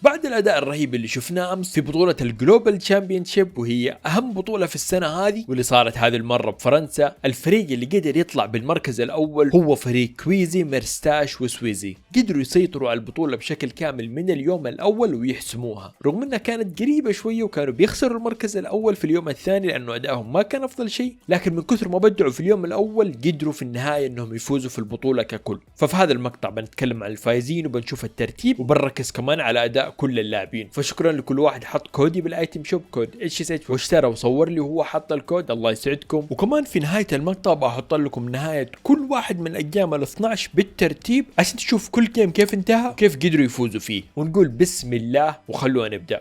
بعد الاداء الرهيب اللي شفناه امس في بطولة الجلوبال تشامبيونشيب، وهي اهم بطولة في السنة هذه واللي صارت هذه المرة بفرنسا، الفريق اللي قدر يطلع بالمركز الاول هو فريق كويزي ميرستاش وسويزي. قدروا يسيطروا على البطولة بشكل كامل من اليوم الاول ويحسموها، رغم انها كانت قريبة شوية وكانوا بيخسروا المركز الاول في اليوم الثاني لانه ادائهم ما كان افضل شيء، لكن من كثر ما بدعوا في اليوم الاول قدروا في النهاية انهم يفوزوا في البطولة ككل. ففي هذا المقطع بنتكلم عن الفايزين وبنشوف الترتيب وبنركز كمان على اداء كل اللاعبين. فشكرا لكل واحد حط كودي بالايتم شوب، كود اتش واشترى وصور لي وهو حط الكود، الله يسعدكم. وكمان في نهاية المقطع بحط لكم نهاية كل واحد من الايام ال 12 بالترتيب عشان تشوف كل جيم كيف انتهى وكيف قدروا يفوزوا فيه. ونقول بسم الله وخلونا نبدأ.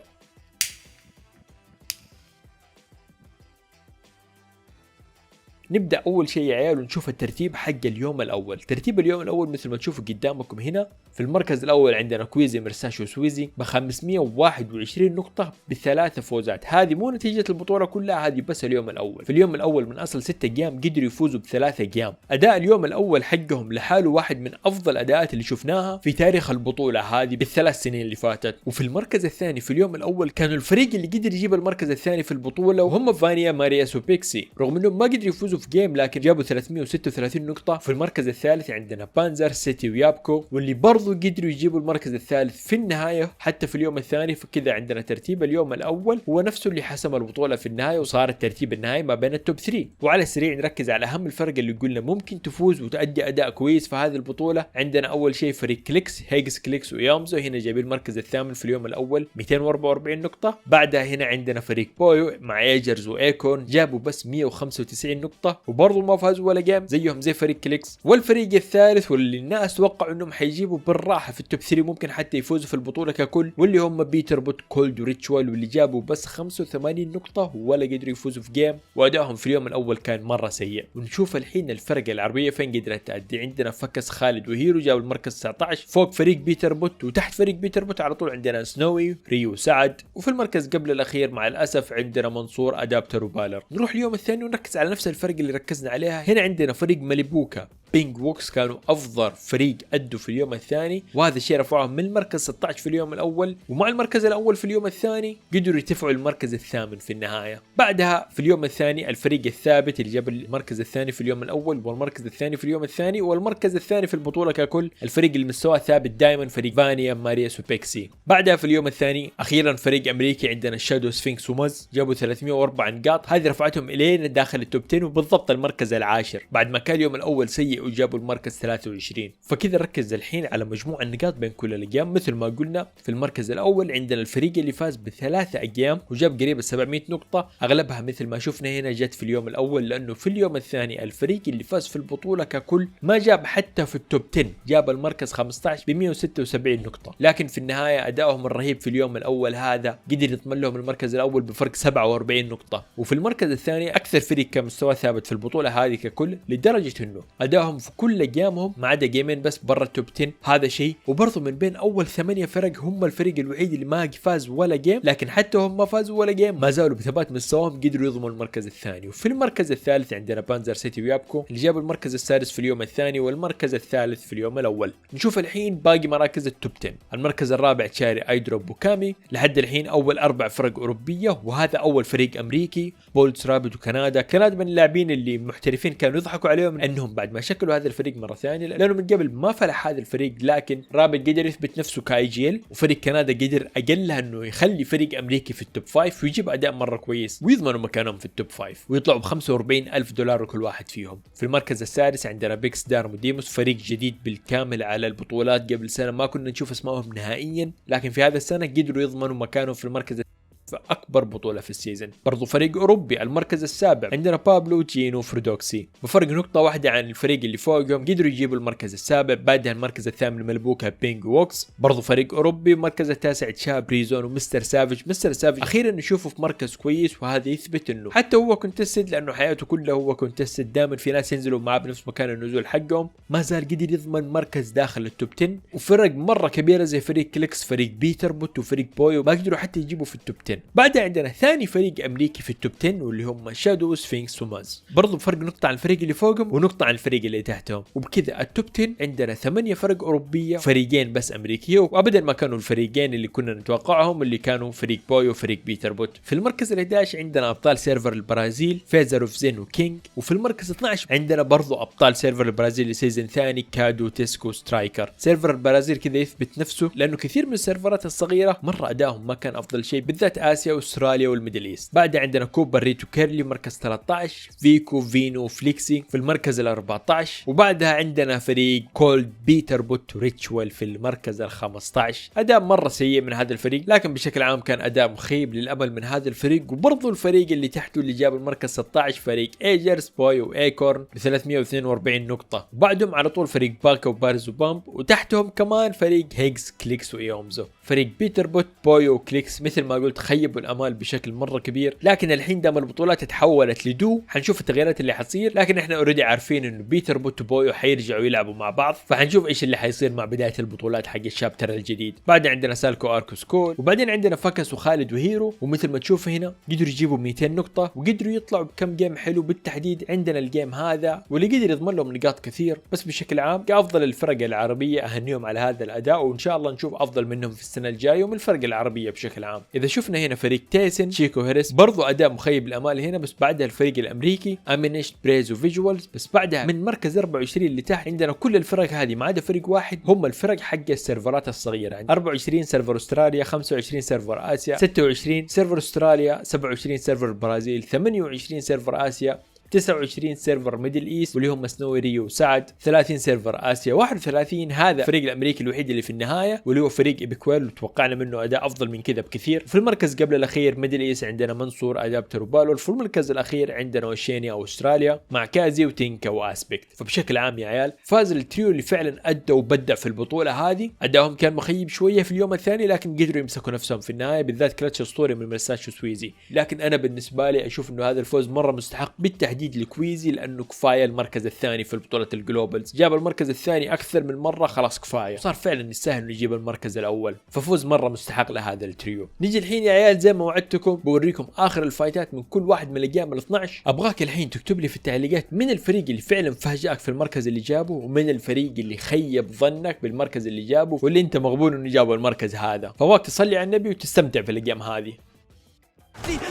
نبدأ أول شيء يا عيال ونشوف الترتيب حق اليوم الأول. ترتيب اليوم الأول مثل ما تشوفوا قدامكم هنا. في المركز الأول عندنا كويزي مرساش وسويزي ب 521 نقطة ب3 فوزات. هذه مو نتيجة البطولة كلها، هذه بس اليوم الأول. في اليوم الأول من أصل 6 جيم قدروا يفوزوا ب3 جيم. أداء اليوم الأول حقهم لحاله واحد من أفضل أداءات اللي شفناها في تاريخ البطولة هذه ب3 سنين اللي فاتت. وفي المركز الثاني في اليوم الأول كانوا الفريق اللي قدر يجيب المركز الثاني في البطولة وهم فانيا مارياس وبيكسي، رغم أنهم ما قدروا يفوزوا في جيم لكن جابوا 336 نقطة. في المركز الثالث عندنا بانزر سيتي ويابكو واللي برضو قدروا يجيبوا المركز الثالث في النهاية حتى في اليوم الثاني. فكذا عندنا ترتيب اليوم الأول هو نفسه اللي حسم البطولة في النهاية، وصار الترتيب النهائي ما بين التوب 3. وعلى السريع نركز على أهم الفرق اللي قلنا ممكن تفوز وتؤدي أداء كويس في هذه البطولة. عندنا أول شيء فريق كليكس، هيجس كليكس ويامزو، هنا جايبين المركز الثامن في اليوم الأول 244 نقطة. بعدها هنا عندنا فريق بويو مع ايجرز وايكون جابوا بس 195 نقطة وبرضو ما فازوا ولا جيم زيهم زي فريق كليكس. والفريق الثالث واللي الناس توقعوا انهم حيجيبوا بالراحه في التوب 3 ممكن حتى يفوزوا في البطوله ككل، واللي هم بيتر بوت كولد وريتشوال، واللي جابوا بس 85 نقطه ولا قدروا يفوزوا في جيم، وادائهم في اليوم الاول كان مره سيء. ونشوف الحين الفرق العربيه فين قدرت تأدي. عندنا فكس خالد وهيرو جابوا المركز 19 فوق فريق بيتر بوت، وتحت فريق بيتر بوت على طول عندنا سنوي ريو سعد، وفي المركز قبل الاخير مع الاسف عندنا منصور ادابتر وبالر. نروح اليوم الثاني ونركز على نفس الفرق اللي ركزنا عليها. هنا عندنا فريق ماليبوكا بينج ووكس كانوا افضل فريق ادوا في اليوم الثاني، وهذا الشيء رفعهم من المركز 16 في اليوم الاول، ومع المركز الاول في اليوم الثاني قدروا يرتفعوا المركز الثامن في النهايه. بعدها في اليوم الثاني الفريق الثابت اللي جاب المركز الثاني في اليوم الاول والمركز الثاني في اليوم الثاني والمركز الثاني في البطوله ككل، الفريق اللي مستواه ثابت دائما فريق فانيا مارياس وبيكسي. بعدها في اليوم الثاني اخيرا فريق امريكي عندنا الشادو سفينكس ومز جابوا 304 نقاط، هذه رفعتهم الين داخل التوب 10 وبالضبط المركز العاشر بعد ما كان اليوم الاول سيء وجابوا المركز 23. فكذا ركز الحين على مجموع النقاط بين كل الايام. مثل ما قلنا في المركز الاول عندنا الفريق اللي فاز ب3 ايام وجاب قريب 700 نقطه، اغلبها مثل ما شفنا هنا جت في اليوم الاول، لانه في اليوم الثاني الفريق اللي فاز في البطوله ككل ما جاب حتى في التوب 10، جاب المركز 15 ب 176 نقطه، لكن في النهايه ادائهم الرهيب في اليوم الاول هذا قدر يضمن لهم المركز الاول بفرق 47 نقطه. وفي المركز الثاني اكثر فريق كان مستواه ثابت في البطوله هذه ككل، لدرجه انه ادائهم في كل جيمهم ما عدا جيمين بس برا التوب 10، هذا شيء. وبرضه من بين اول 8 فرق هم الفريق الوحيد اللي ما فاز ولا جيم، لكن حتى هم ما فازوا ولا جيم ما زالوا بثبات مستواهم قدروا يضمنوا المركز الثاني. وفي المركز الثالث عندنا بانزر سيتي ويابكو اللي جابوا المركز السادس في اليوم الثاني والمركز الثالث في اليوم الاول. نشوف الحين باقي مراكز التوب 10. المركز الرابع تشاري ايدروب بوكامي، لحد الحين اول 4 فرق اوروبيه، وهذا اول فريق امريكي بولتس رابط وكندا من اللاعبين اللي محترفين كانوا يضحكوا عليهم انهم بعد ما شكلوا هذا الفريق مره ثانيه لانه من قبل ما فلح هذا الفريق، لكن رابط قدر يثبت نفسه كاي جي ال، وفريق كندا قدر اقلها انه يخلي فريق امريكي في التوب 5 ويجيب اداء مره كويس ويضمنوا مكانهم في التوب 5 ويطلعوا ب 45,000 دولار كل واحد فيهم. في المركز السادس عندنا بيكس دارموديموس، فريق جديد بالكامل على البطولات، قبل سنه ما كنا نشوف اسمائهم نهائيا، لكن في هذا السنه قدروا يضمنوا مكانهم في المركز في أكبر بطولة في السيزن. برضو فريق أوروبي المركز السابع عندنا بابلو جينو فردوكسي، بفرق نقطة واحدة عن الفريق اللي فوقهم قدروا يجيبوا المركز السابع. بعدها المركز الثامن ملبوكا بينج ووكس، برضو فريق أوروبي. المركز التاسع تشاب بريزون ومستر سافيج. مستر سافيج أخيرا نشوفه في مركز كويس، وهذا يثبت إنه حتى هو كونتستد، لأنه حياته كلها هو كونتستد، دائما في ناس ينزلوا معاه بنفس مكان النزول حقهم، ما زال قدر يضمن مركز داخل التوب 10. وفرق مرة كبيرة زي فريق كليكس، فريق بيتر بوت وفريق بويو ما قدروا حتى يجيبوا في التوب 10. 10. بعدها عندنا ثاني فريق امريكي في التوب 10 واللي هم شادو سفينكس وماز، برضو بفرق نقطة عن الفريق اللي فوقهم ونقطة عن الفريق اللي تحتهم. وبكذا التوب 10 عندنا 8 فرق اوروبية، فريقين بس امريكيه، وابدا ما كانوا الفريقين اللي كنا نتوقعهم اللي كانوا فريق بوي وفريق بيتر بوت. في المركز ال11 عندنا ابطال سيرفر البرازيل فيزر اوف زين وكينج، وفي المركز 12 عندنا برضو ابطال سيرفر البرازيل لسيزن ثاني كادو تيسكو سترايكر. سيرفر البرازيل كذا يثبت نفسه لانه كثير من السيرفرات الصغيره مره ادائهم ما كان افضل شيء، بالذات اسيا واستراليا والميدل ايست. بعدها عندنا كوبا ريتو كيرلي مركز 13، فيكو فينو فليكسي في المركز ال14، وبعدها عندنا فريق كولد بيتر بوت ريتشوال في المركز ال15. اداء مره سيء من هذا الفريق، لكن بشكل عام كان اداء مخيب للامل من هذا الفريق. وبرضه الفريق اللي تحته اللي جاب المركز 16 فريق ايجرز بوي وايكورن ب 342 نقطه، وبعدهم على طول فريق باكا وبارز وبامب، وتحتهم كمان فريق هيجز كليكس وايومزو. فريق بيتر بوت بوي وكليكس مثل ما قلت خيبوا الامال بشكل مره كبير، لكن الحين دام البطولات تحولت لدو حنشوف التغييرات اللي حتصير، لكن احنا اوريدي عارفين انه بيتر بوت وبويو حيرجعوا يلعبوا مع بعض، فحنشوف ايش اللي حيصير مع بدايه البطولات حق الشابتر الجديد. بعد عندنا سالكو اركو سكول، وبعدين عندنا فكس وخالد وهيرو، ومثل ما تشوفوا هنا قدروا يجيبوا 200 نقطه وقدروا يطلعوا بكم جيم حلو. بالتحديد عندنا الجيم هذا واللي قدر يضمن لهم نقاط كثير. بس بشكل عام كافضل الفرق العربيه اهنيهم على هذا الاداء، وان شاء الله نشوف افضل منهم في السنه الجايه ومن الفرق العربيه بشكل عام. اذا شفنا هنا فريق تيسن شيكو هيرس برضو اداء مخيب الامال هنا، بس بعدها الفريق الامريكي امينيشت بريز وفيجوالز. بس بعدها من مركز 24 اللي تحت عندنا كل الفرق هذه ما عدا فريق واحد، هم الفرق حق السيرفرات الصغيره. 24 سيرفر استراليا، 25 سيرفر اسيا، 26 سيرفر استراليا، 27 سيرفر البرازيل، 28 سيرفر اسيا، 29 سيرفر ميدل ايست واللي هم سنوي ريو وسعد، 30 سيرفر اسيا، 31 هذا الفريق الامريكي الوحيد اللي في النهايه واللي هو فريق ايبكويل، وتوقعنا منه اداء افضل من كذا بكثير. في المركز قبل الاخير ميدل ايست عندنا منصور ادابتر وبالور، في المركز الاخير عندنا اوشينيا او استراليا مع كازي وتينكا واسبكت. فبشكل عام يا عيال فاز التريو اللي فعلا ادى وبدع في البطوله هذه. ادائهم كان مخيب شويه في اليوم الثاني لكن قدروا يمسكوا نفسهم في النهايه، بالذات كلتش اسطوري من مرساشو سويزي. لكن انا بالنسبه لي اشوف انه هذا الفوز مره مستحق بالتحديد لكويزي، لانه كفايه المركز الثاني في البطوله الجلوبالز، جاب المركز الثاني اكثر من مره، خلاص كفايه، صار فعلا يستاهل انه يجيب المركز الاول، ففوز مره مستحق لهذا التريو. نيجي الحين يا عيال زي ما وعدتكم بوريكم اخر الفايتات من كل واحد من الايام ال12. ابغاك الحين تكتب لي في التعليقات من الفريق اللي فعلا فاجئك في المركز اللي جابه، ومن الفريق اللي خيب ظنك بالمركز اللي جابه، واللي انت مغبون انه جابه المركز هذا. فواك تصلي على النبي وتستمتع في الايام هذه.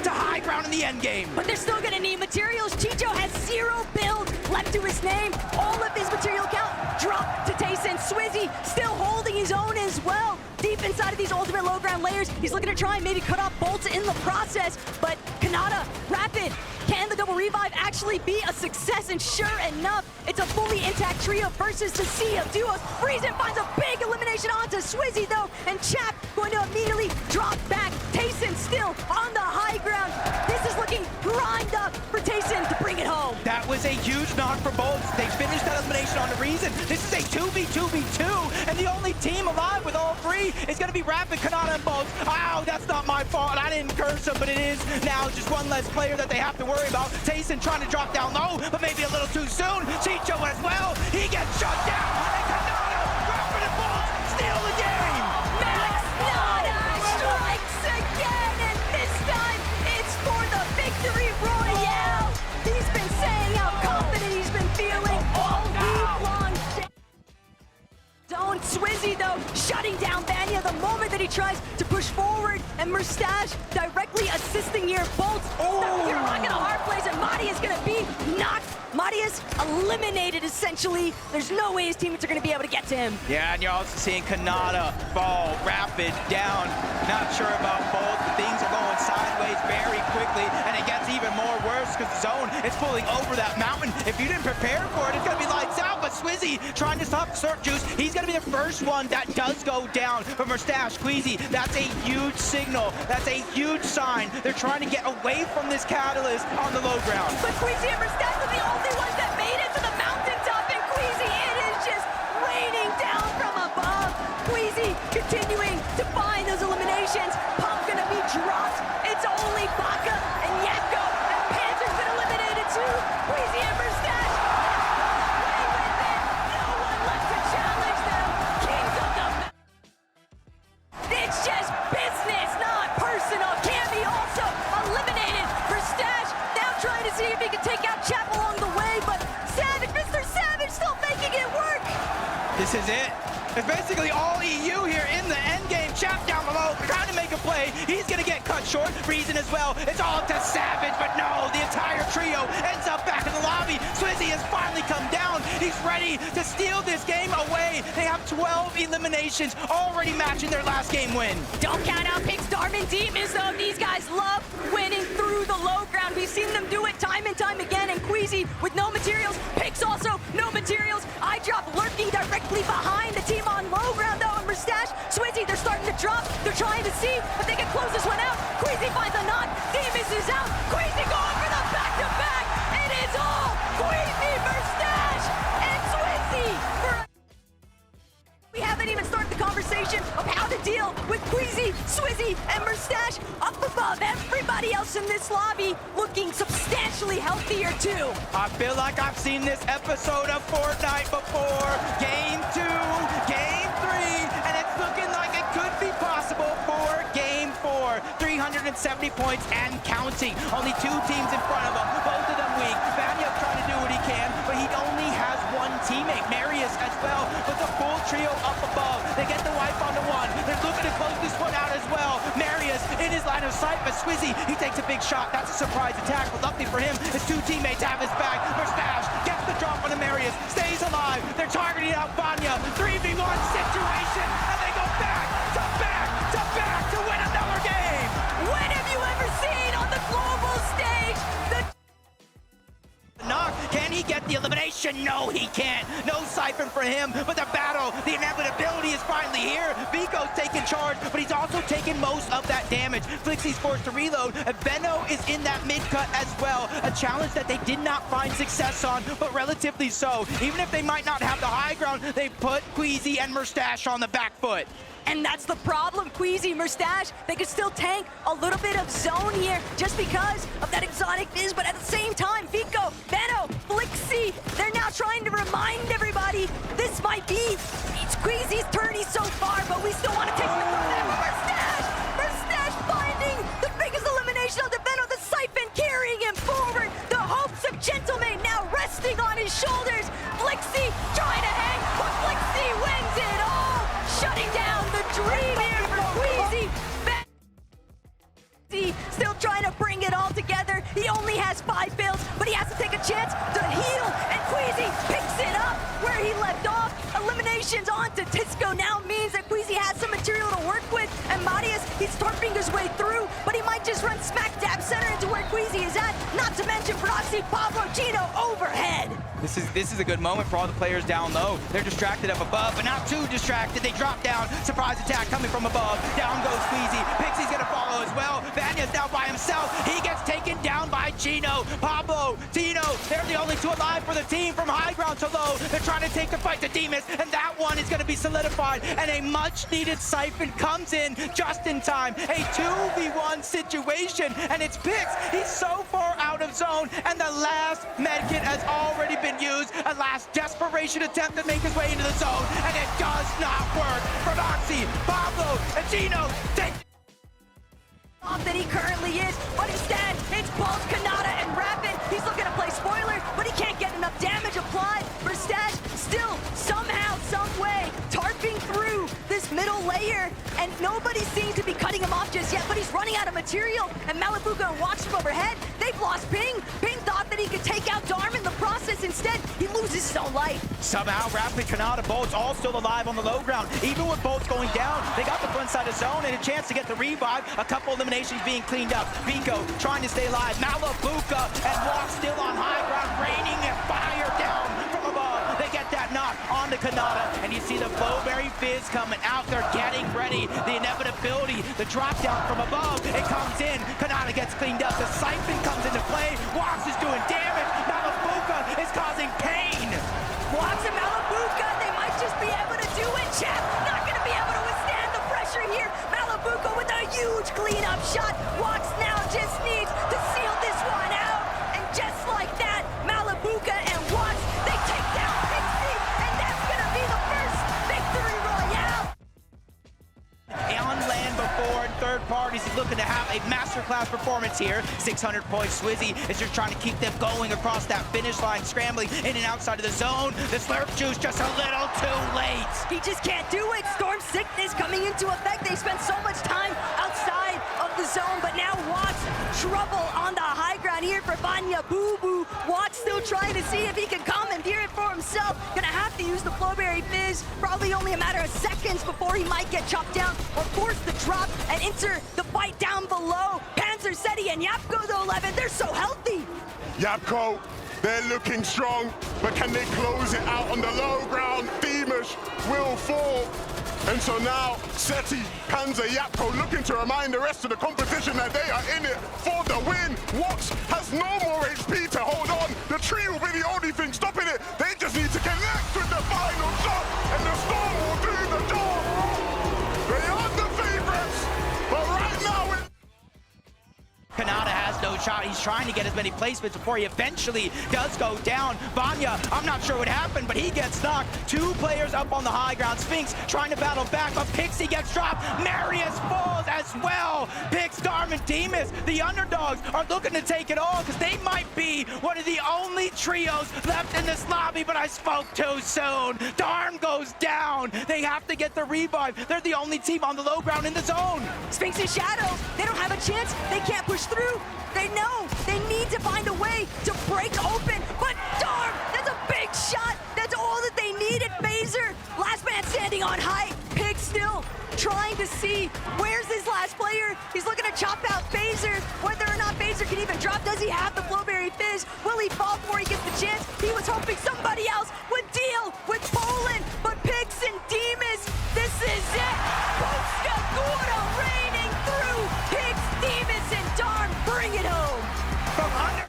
To high ground in the end game. But they're still gonna need materials. Chicho has 0 build left to his name. All of his material count dropped to Tayson. Swizzy still holding his own as well. Deep inside of these ultimate low ground layers, he's looking to try and maybe cut off bolts in the process. But Kanata, Rapid, can the double revive actually be a success? And sure enough, it's a fully intact trio versus the sea of duos. Friesen finds a big elimination onto Swizzy though, and Chap going to immediately drop back. Tayson still on the high ground. This is looking grind up for Tayson to bring it home. That was a huge knock for both. They finished that elimination on the Reason. This is a 2v2v2, and the only team alive with all three is going to be Rapid, Kanata, and Bolts. Ow, that's not my fault. I didn't curse him, but it is now just one less player that they have to worry about. Tayson trying to drop down low, but maybe a little too soon. Chicho as well. He gets shut down. And Kanata, Rapid, and Bolts steal the game. Max Nada strikes again, and this time it's for the victory royale. He's been saying how confident he's been feeling all week long. Zone Swizzy though shutting down Vanya the moment that he tries to push forward, and Mustache directly assisting here. Bolts you're rocking a hard place, and Madi is going to be knocked. Madi is eliminated essentially. There's no way his teammates are going to be able to get to him. Yeah, and you're also seeing Kanata fall, Rapid down. Not sure about both, but things are going sideways very quickly, and it gets even more worse because the zone is pulling over that mountain. If you didn't prepare for it, it's going to be lights out, but Swizzy trying to stop Surf Juice. He's going to be the first one that does go down for Mustache. Queasy, that's a huge signal. That's a huge sign. They're trying to get away from this catalyst on the low ground. But Queasy and Mustache are the only ones that made it to the mountaintop, and Queasy, it is just raining down from above. Queasy continuing to find those eliminations. Pump gonna be dropped. It's only Baka and Yakko, and Panther's been eliminated too. Queasy and Mustache play with it. No one left to challenge them. Kings of the it's just business, not personal. Cameo It's basically all EU here in the end game. Chap down below, trying to make a play. He's gonna get cut short. Reason as well. It's all to Savage, but no, the entire trio ends up back in the lobby. Swizzy has finally come down. He's ready to steal this game away. They have 12 eliminations, already matching their last game win. Don't count out Pix, Darman, Demons, though. These guys love winning through the low ground. We've seen them do it time and time again. And Queasy with no materials. Pix also no materials. I drop lurking directly behind the team on low ground, though. And Mustache, Swizzy, they're starting to drop. They're trying to see, but they can close this one out. Queasy finds a knock. Demons is out. Queasy going for the back-to-back. It is all Queasy, Mustache, and Swizzy. We haven't even started the conversation of how to deal with Queasy, Swizzy, and Mustache up above everybody else in this lobby, looking substantially healthier too. I feel like I've seen this episode of Fortnite before. Game 2, Game 3, and it's looking like it could be possible for Game 4. 370 points and counting. Only 2 teams in front of him, both of them weak. Vanya trying to do what he can, but he only has one teammate, Marius as well, with the full trio up above. They get the wipe on the one. They're looking to close this one out as well. Marius in his line of sight, but Swizzy, he takes a big shot. That's a surprise attack, but luckily for him, his 2 teammates have his back. Mustache gets the drop on the Marius, stays alive. They're targeting out Vanya. 3v1 situation, and they go back to back to back to win another game. When have you ever seen on the global stage the knock? Can he get the elimination? No, he can't. No siphon for him, but the battle, the inevitability is finally here. Vico's taking charge, but he's also taking most of that damage. Flixie's forced to reload. Benno is in that mid-cut as well. A challenge that they did not find success on, but relatively so. Even if they might not have the high ground, they put Queasy and Mustache on the back foot. And that's the problem, Queasy, Mustache. They could still tank a little bit of zone here just because of that exotic viz, but at the same time, Vico, Benno, Flixie, they're now trying to remind everybody this might be Queasy's tourney so far, but we still want to take the Mustache! Mustache finding the biggest elimination of the Benno, the siphon carrying him forward. The hopes of Gentleman now resting on his shoulders. Flixie trying to hang, but Flixie wins it all, shutting down the dream here for Queasy. Still trying to bring it all together. He only has 5 builds, but he has to take a chance to heal, and Queasy picks it up where he left off. Eliminations onto Tisco now means that Queasy has some material to work with, and Marius, he's tarping his way through, but he might just run smack dab center into where Queasy is at, not to mention Proxy, Pablo, Gino overhead. This is a good moment for all the players down low. They're distracted up above, but not too distracted. They drop down. Surprise attack coming from above. Down goes Queasy. Pixie's gonna follow as well. Vanya's now by himself. He gets taken down by Gino. Pablo, Tino, they're the only 2 alive for the team from high ground to low. They're trying to take the fight to Demas, and that one is gonna be solidified. And a much needed siphon comes in just in time. A 2v1 situation, and it's Pix. He's so far out of zone, and the last medkit has already been used. A last desperation attempt to make his way into the zone, and it does not work. For Oxy, Pablo, and Gino take off that he currently is, but instead it's both Qanata and Rapid. He's looking to play spoiler, but he can't get enough damage applied. Mustache still somehow, some way tarping through this middle layer, and nobody seems to be cutting him off just yet, but he's running out of material, and Malibuga and watch him overhead. They've lost Ping. Ping thought that he could take out Darm in the process. Instead, he loses his own life. Somehow, Rapid, Qanata, Bolts all still alive on the low ground. Even with Bolts going down, they got the front side of zone and a chance to get the revive. A couple eliminations being cleaned up. Vico trying to stay alive. Malibuga and Walk still on high ground, raining fire down from above. They get that knock on the Qanata, and you see the Flowberry Fizz coming out. They're getting ready. The inevitability, the drop down from above, it comes in. Qanata gets cleaned up. The siphon comes into play. Walks is doing damage. Malibuga is causing pain. Walks and Malibuga, they might just be able to do it, Chap. Not going to be able to withstand the pressure here. Malibuga with a huge cleanup shot. Walks now just needs to seal this one out. And just like that, Malibuga and Walks, they take down Pixie, and that's going to be the first victory royale. On land before in 3rd priorities. He's looking to have a masterclass performance here. 600 points. Swizzy is just trying to keep them going across that finish line, scrambling in and outside of the zone. The slurp juice just a little too late. He just can't do it. Storm sickness coming into effect. They spent so much time outside of the zone, but now Watts trouble on the high ground here for Vanya. Boo-boo. Watts still trying to see if he can commandeer it for himself. Gonna have to use the Flowberry Fizz. Probably only a matter of seconds before he might get chopped down or force the drop and enter the fight down below. Panzer, Seti, and Yapko, though, 11, they're so healthy. Yapko, they're looking strong, but can they close it out on the low ground? Demush will fall. And so now, Seti, Panzer, Yapko looking to remind the rest of the competition that they are in it for the win. Watts has no more HP to hold on. The tree will be the only thing stopping it. They just need to connect with the final shot, and the Storm will do the job. They are the favorites, but right now it's... Qanata has no shot. He's trying to get as many placements before he eventually does go down. Vanya, I'm not sure what happened, but he gets knocked. Two players up on the high ground. Sphinx trying to battle back, but Pixie gets dropped. Marius falls as well. Pix, Darm, and Demus, the underdogs, are looking to take it all because they might be one of the only trios left in this lobby, but I spoke too soon. Darm goes down. They have to get the revive. They're the only team on the low ground in the zone. Sphinx and Shadow, they don't have a chance. They can't push through. They know they need to find a way to break open. But Darm, that's a big shot. That's all that they needed. Phaser, last man standing on height. Pig still trying to see where's his last player. He's looking to chop out Phaser. Whether or not Phaser can even drop, does he have the Flowberry Fizz? Will he fall before he gets the chance? He was hoping somebody else would deal with Poland. But Pix and Demus, this is it. Costa Gura raining through. Pix, Demus, and Darm bring it home. From under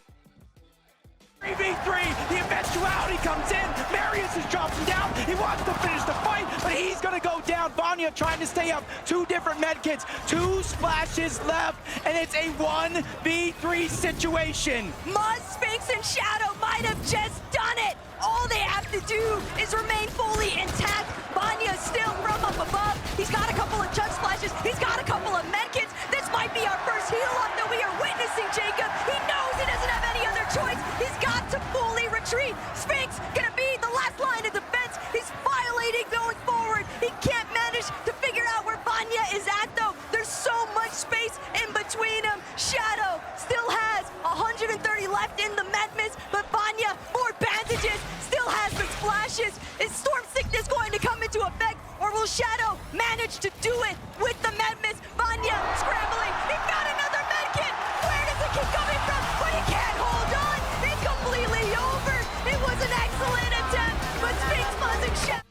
3v3, the eventuality comes in. Marius is dropping down. He wants to finish the fight, but he's gonna go down. Vanya trying to stay up. Two different medkits, two splashes left, and it's a 1v3 situation. Muzz, Sphinx, and Shadow might have just done it. All they have to do is remain fully intact. Vanya still from up above. He's got a couple of chug splashes. He's got a couple of medkits. This might be our first heal up that we are witnessing, Jacob. He knows he doesn't have any other choice. He's got to fully retreat. Sphinx gonna be the last line of defense. He's violating going forward. He can't manage to figure out where Vanya is at, though. There's so much space in between them. Shadow still has 130 left in the Medmis, but Vanya, more bandages, still has the splashes. Is Storm Sickness going to come into effect, or will Shadow manage to do it with the Medmis? Vanya scrambling. He found another medkit. Where does it keep coming from? But he can't hold on. It's completely over. It was an excellent attempt, but Sphinx, Muzz, and Shadow.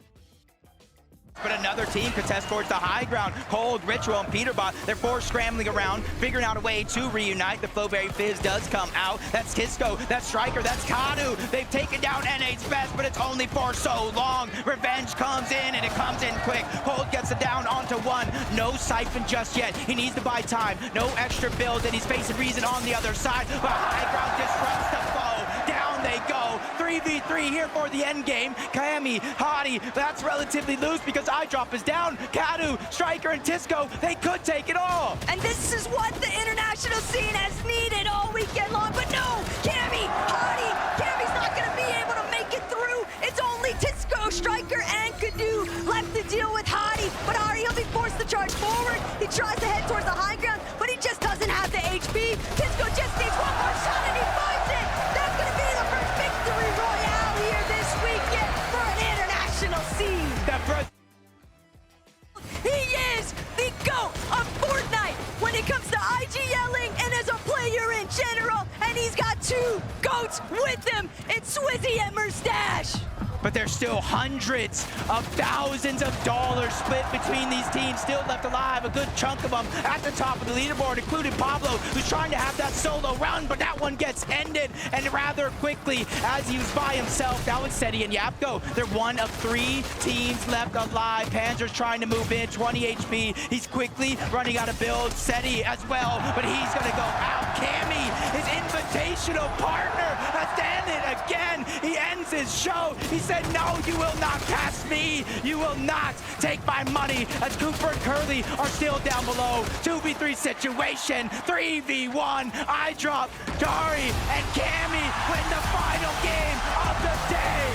But another team contests towards the high ground. Cold, Ritual, and Peterbot, they're forced scrambling around, figuring out a way to reunite. The Flowberry Fizz does come out. That's Tisco, that's Striker, that's Kadu. They've taken down NA's best, but it's only for so long. Revenge comes in, and it comes in quick. Cold gets it down onto one. No Siphon just yet. He needs to buy time. No extra build, and he's facing Reason on the other side. But high ground disrupts the foe. Down they go. 3v3 here for the end game. Kami, Hadi, that's relatively loose because Eyedrop is down. Kadu, Striker, and Tisco, they could take it all. And this is what the international scene has needed all weekend long. But no, Kami, Hadi, Kami's not going to be able to make it through. It's only Tisco, Striker, and Kadu left to deal with Hadi. But Ari, he'll be forced to charge forward. He tries to head towards the high ground, but he just doesn't have the HP. Tisco just needs one more shot, and he finds it. That's going to be the first victory royale here this weekend for an international scene. He is the GOAT of Fortnite when it comes to IG yelling and as a player in general. And he's got two GOATs with him. It's Swizzy and Merstash. But there's still hundreds of thousands of dollars split between these teams still left alive. A good chunk of them at the top of the leaderboard, including Pablo, who's trying to have that solo run, but that one gets ended, and rather quickly as he was by himself. Now it's Seti and Yapko. They're one of three teams left alive. Panzer's trying to move in, 20 HP. He's quickly running out of build. Seti as well, but he's gonna go out. Kami, his invitational partner, has done it again. He ends his show. He's said, no, you will not pass me. You will not take my money as Cooper and Curly are still down below. 2v3 situation, 3v1. I drop Dari and Cammy win the final game of the day.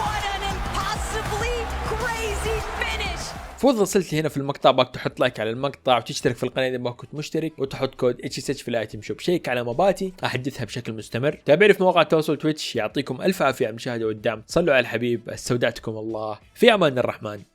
What an impossibly crazy finish. فوز وصلت هنا في المقطع باك تحط لايك على المقطع وتشترك في القناة إذا ما كنت مشترك وتحط كود HSH في الايتم شوب. شيك على ماباتي أحدثها بشكل مستمر. تابعني في مواقع التواصل تويتش. يعطيكم ألف عافية على المشاهدة والدعم. صلوا على الحبيب. استودعتكم الله في أمان الرحمن.